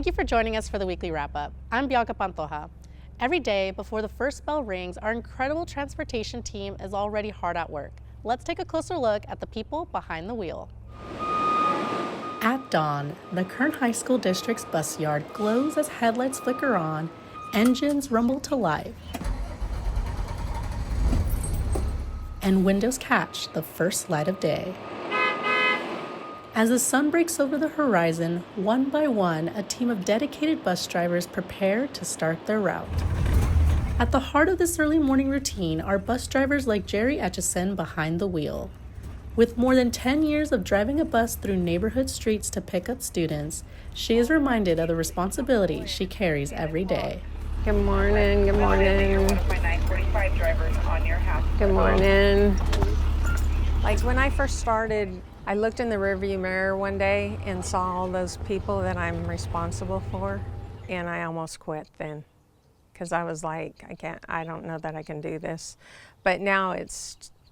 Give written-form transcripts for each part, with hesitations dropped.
Thank you for joining us for the weekly wrap-up. I'm Bianca Pantoja. Every day before the first bell rings, our incredible transportation team is already hard at work. Let's take a closer look at the people behind the wheel. At dawn, the Kern High School District's bus yard glows as headlights flicker on, engines rumble to life, and windows catch the first light of day. As the sun breaks over the horizon, one by one, a team of dedicated bus drivers prepare to start their route. At the heart of this early morning routine are bus drivers like Jerry Etchison behind the wheel. With more than 10 years of driving a bus through neighborhood streets to pick up students, she is reminded of the responsibility she carries every day. Good morning, good morning. Good morning. Like when I first started, I looked in the rearview mirror one day and saw all those people that I'm responsible for, and I almost quit then. Because I was like, I don't know that I can do this. But now and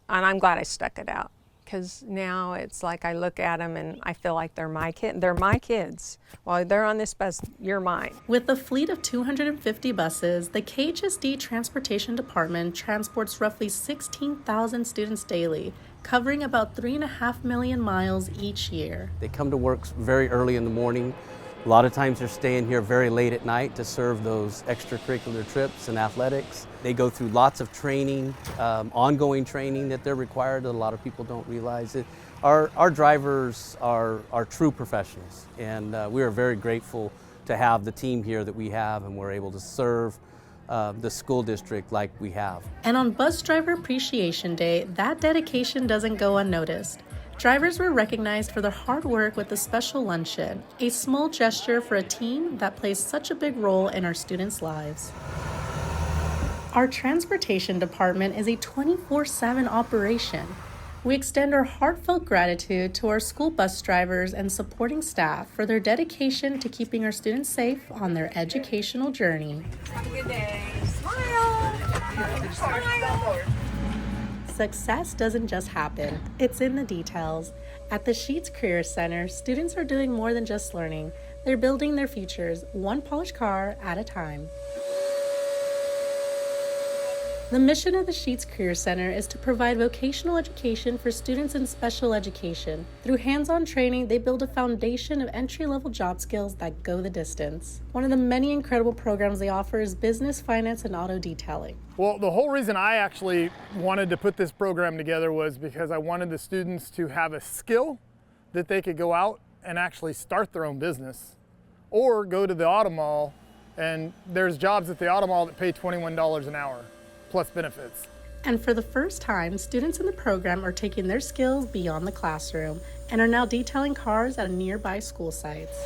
I'm glad I stuck it out. Because now it's like I look at them and I feel like they're my kids. While they're on this bus, you're mine. With a fleet of 250 buses, the KHSD Transportation Department transports roughly 16,000 students daily, covering about 3.5 million miles each year. They come to work very early in the morning. A lot of times they're staying here very late at night to serve those extracurricular trips and athletics. They go through lots of training, ongoing training that they're required that a lot of people don't realize. Our drivers are true professionals, and we are very grateful to have the team here that we have, and we're able to serve the school district like we have. And on Bus Driver Appreciation Day, that dedication doesn't go unnoticed. Drivers were recognized for their hard work with a special luncheon, a small gesture for a team that plays such a big role in our students' lives. Our transportation department is a 24/7 operation. We extend our heartfelt gratitude to our school bus drivers and supporting staff for their dedication to keeping our students safe on their educational journey. Have a good day. Smile. Smile. Success doesn't just happen, it's in the details. At the Schuetz Career Center, students are doing more than just learning. They're building their futures, one polished car at a time. The mission of the Schuetz Career Center is to provide vocational education for students in special education. Through hands-on training, they build a foundation of entry-level job skills that go the distance. One of the many incredible programs they offer is business, finance, and auto detailing. Well, the whole reason I actually wanted to put this program together was because I wanted the students to have a skill that they could go out and actually start their own business, or go to the auto mall, and there's jobs at the auto mall that pay $21 an hour. Plus benefits. And for the first time, students in the program are taking their skills beyond the classroom and are now detailing cars at nearby school sites.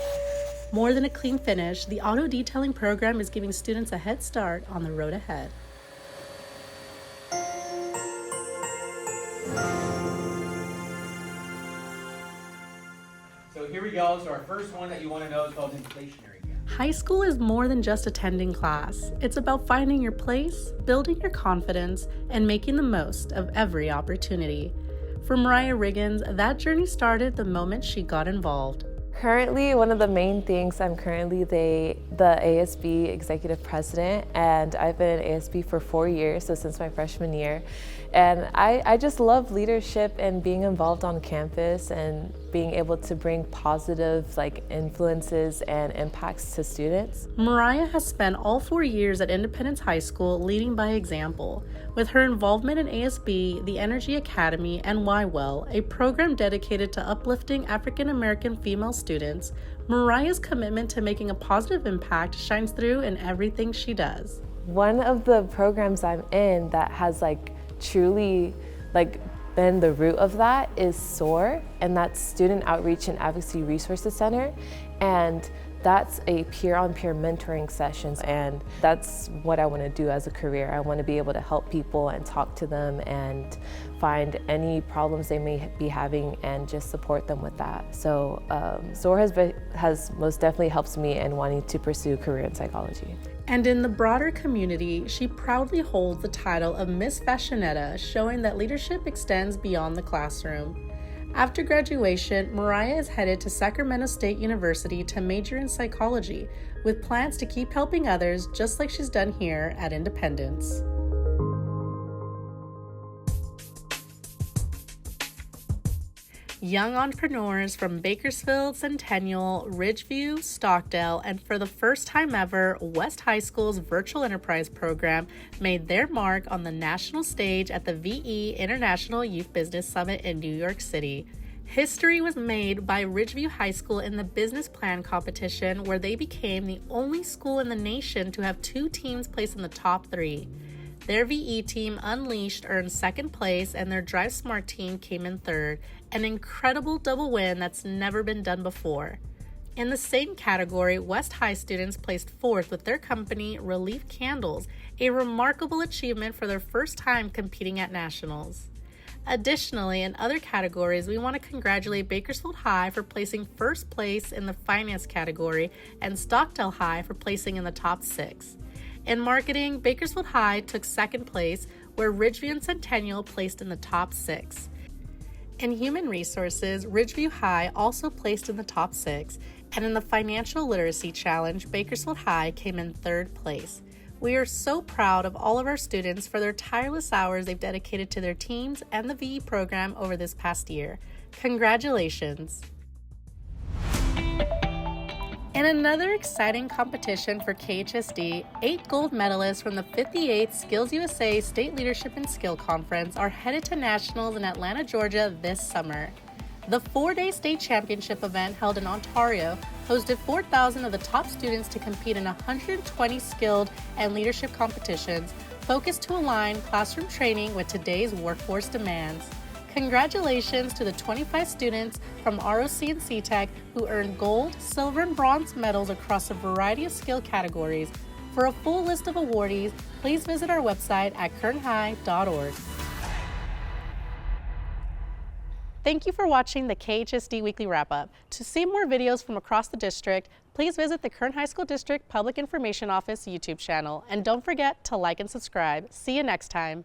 More than a clean finish, the auto detailing program is giving students a head start on the road ahead. So here we go. So our first one that you want to know is called inflationary. High school is more than just attending class. It's about finding your place, building your confidence, and making the most of every opportunity. For Moriah Riggins, that journey started the moment she got involved. Currently, one of the main things, I'm currently the ASB executive president, and I've been in ASB for 4 years, so since my freshman year. And I just love leadership and being involved on campus and being able to bring positive influences and impacts to students. Moriah has spent all 4 years at Independence High School leading by example. With her involvement in ASB, the Energy Academy, and YWell, a program dedicated to uplifting African American female students, Moriah's commitment to making a positive impact shines through in everything she does. One of the programs I'm in that has truly been the root of that is SOAR, and that's Student Outreach and Advocacy Resources Center, and that's a peer-on-peer mentoring sessions, and that's what I want to do as a career. I want to be able to help people and talk to them and find any problems they may be having and just support them with that. So SOAR has most definitely helped me in wanting to pursue a career in psychology. And in the broader community, she proudly holds the title of Miss Fashionetta, showing that leadership extends beyond the classroom. After graduation, Moriah is headed to Sacramento State University to major in psychology, with plans to keep helping others just like she's done here at Independence. Young entrepreneurs from Bakersfield, Centennial, Ridgeview, Stockdale, and for the first time ever, West High School's Virtual Enterprise program made their mark on the national stage at the VE International Youth Business Summit in New York City. History was made by Ridgeview High School in the business plan competition, where they became the only school in the nation to have 2 teams placed in the top 3. Their VE team, Unleashed, earned 2nd place, and their Drive Smart team came in 3rd, an incredible double win that's never been done before. In the same category, West High students placed 4th with their company, Relief Candles, a remarkable achievement for their first time competing at nationals. Additionally, in other categories, we want to congratulate Bakersfield High for placing 1st place in the finance category and Stockdale High for placing in the top 6. In marketing, Bakersfield High took 2nd place, where Ridgeview and Centennial placed in the top 6. In human resources, Ridgeview High also placed in the top 6, and in the financial literacy challenge, Bakersfield High came in 3rd place. We are so proud of all of our students for their tireless hours they've dedicated to their teams and the VE program over this past year. Congratulations! In another exciting competition for KHSD, 8 gold medalists from the 58th SkillsUSA State Leadership and Skill Conference are headed to nationals in Atlanta, Georgia this summer. The 4-day state championship event held in Ontario hosted 4,000 of the top students to compete in 120 skilled and leadership competitions focused to align classroom training with today's workforce demands. Congratulations to the 25 students from ROC and CTEC who earned gold, silver, and bronze medals across a variety of skill categories. For a full list of awardees, please visit our website at kernhigh.org. Thank you for watching the KHSD Weekly Wrap-Up. To see more videos from across the district, please visit the Kern High School District Public Information Office YouTube channel. And don't forget to like and subscribe. See you next time.